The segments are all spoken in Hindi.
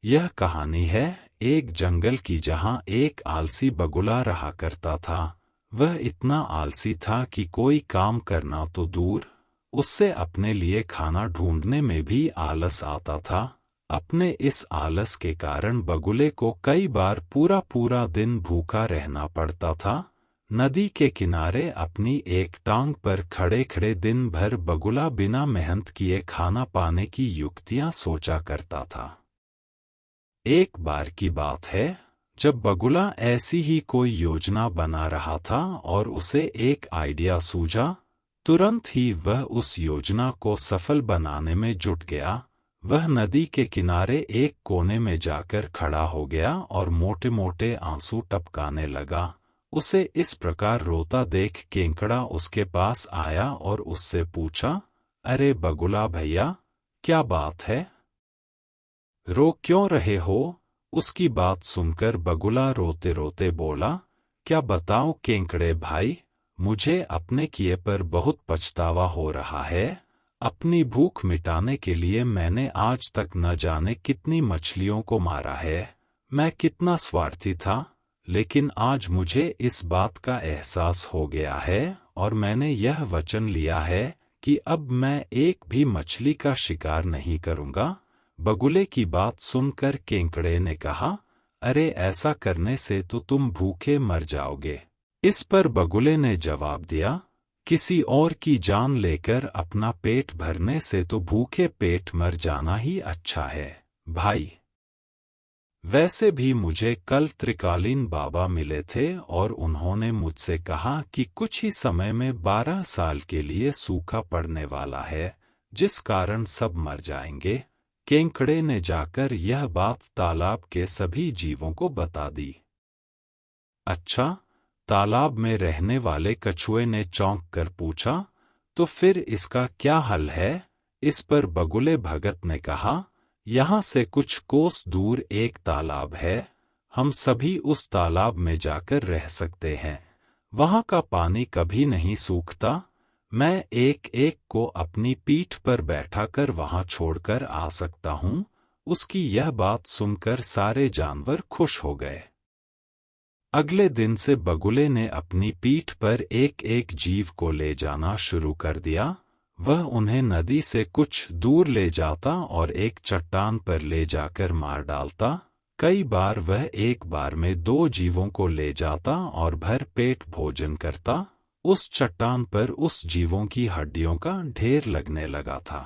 यह कहानी है एक जंगल की जहां एक आलसी बगुला रहा करता था। वह इतना आलसी था कि कोई काम करना तो दूर, उससे अपने लिए खाना ढूंढने में भी आलस आता था। अपने इस आलस के कारण बगुले को कई बार पूरा पूरा दिन भूखा रहना पड़ता था। नदी के किनारे अपनी एक टांग पर खड़े खड़े दिन भर बगुला बिना मेहनत किए खाना पाने की युक्तियां सोचा करता था। एक बार की बात है, जब बगुला ऐसी ही कोई योजना बना रहा था और उसे एक आइडिया सूझा। तुरंत ही वह उस योजना को सफल बनाने में जुट गया। वह नदी के किनारे एक कोने में जाकर खड़ा हो गया और मोटे मोटे आंसू टपकाने लगा। उसे इस प्रकार रोता देख केंकड़ा उसके पास आया और उससे पूछा, अरे बगुला भैया, क्या बात है? रो क्यों रहे हो? उसकी बात सुनकर बगुला रोते रोते बोला, क्या बताऊं केंकड़े भाई, मुझे अपने किए पर बहुत पछतावा हो रहा है। अपनी भूख मिटाने के लिए मैंने आज तक न जाने कितनी मछलियों को मारा है। मैं कितना स्वार्थी था, लेकिन आज मुझे इस बात का एहसास हो गया है और मैंने यह वचन लिया है कि अब मैं एक भी मछली का शिकार नहीं करूंगा। बगुले की बात सुनकर केंकड़े ने कहा, अरे ऐसा करने से तो तुम भूखे मर जाओगे। इस पर बगुले ने जवाब दिया, किसी और की जान लेकर अपना पेट भरने से तो भूखे पेट मर जाना ही अच्छा है भाई। वैसे भी मुझे कल त्रिकालीन बाबा मिले थे और उन्होंने मुझसे कहा कि कुछ ही समय में 12 साल के लिए सूखा पड़ने वाला है, जिस कारण सब मर जाएंगे। केंकड़े ने जाकर यह बात तालाब के सभी जीवों को बता दी। अच्छा, तालाब में रहने वाले कछुए ने चौंक कर पूछा, तो फिर इसका क्या हल है? इस पर बगुले भगत ने कहा, यहाँ से कुछ कोस दूर एक तालाब है, हम सभी उस तालाब में जाकर रह सकते हैं। वहाँ का पानी कभी नहीं सूखता। मैं एक एक को अपनी पीठ पर बैठाकर वहाँ छोड़कर आ सकता हूँ। उसकी यह बात सुनकर सारे जानवर खुश हो गए। अगले दिन से बगुले ने अपनी पीठ पर एक एक जीव को ले जाना शुरू कर दिया। वह उन्हें नदी से कुछ दूर ले जाता और एक चट्टान पर ले जाकर मार डालता। कई बार वह एक बार में 2 जीवों को ले जाता और भर पेट भोजन करता। उस चट्टान पर उस जीवों की हड्डियों का ढेर लगने लगा था।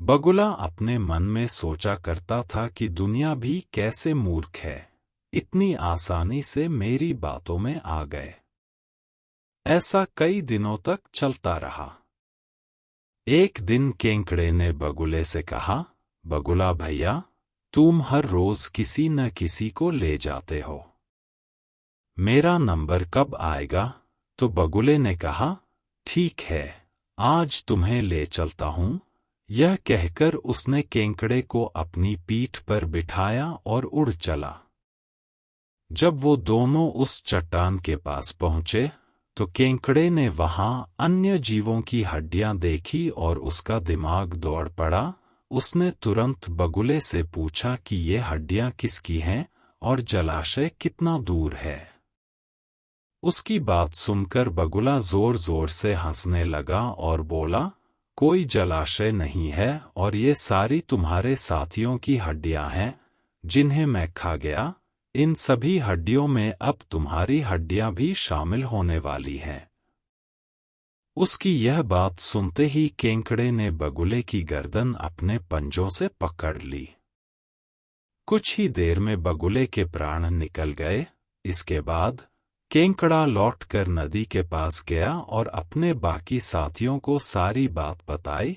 बगुला अपने मन में सोचा करता था कि दुनिया भी कैसे मूर्ख है, इतनी आसानी से मेरी बातों में आ गए। ऐसा कई दिनों तक चलता रहा। एक दिन केंकड़े ने बगुले से कहा, बगुला भैया, तुम हर रोज किसी न किसी को ले जाते हो, मेरा नंबर कब आएगा? तो बगुले ने कहा, ठीक है, आज तुम्हें ले चलता हूँ। यह कहकर उसने केंकड़े को अपनी पीठ पर बिठाया और उड़ चला। जब वो दोनों उस चट्टान के पास पहुंचे, तो केंकड़े ने वहां अन्य जीवों की हड्डियां देखी और उसका दिमाग दौड़ पड़ा। उसने तुरंत बगुले से पूछा कि ये हड्डियां किसकी हैं और जलाशय कितना दूर है। उसकी बात सुनकर बगुला जोर जोर से हंसने लगा और बोला, कोई जलाशय नहीं है और ये सारी तुम्हारे साथियों की हड्डियां हैं, जिन्हें मैं खा गया। इन सभी हड्डियों में अब तुम्हारी हड्डियां भी शामिल होने वाली हैं। उसकी यह बात सुनते ही केंकड़े ने बगुले की गर्दन अपने पंजों से पकड़ ली। कुछ ही देर में बगुले के प्राण निकल गए। इसके बाद केंकड़ा लौटकर नदी के पास गया और अपने बाकी साथियों को सारी बात बताई।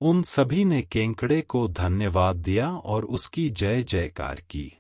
उन सभी ने केंकड़े को धन्यवाद दिया और उसकी जय जयकार की।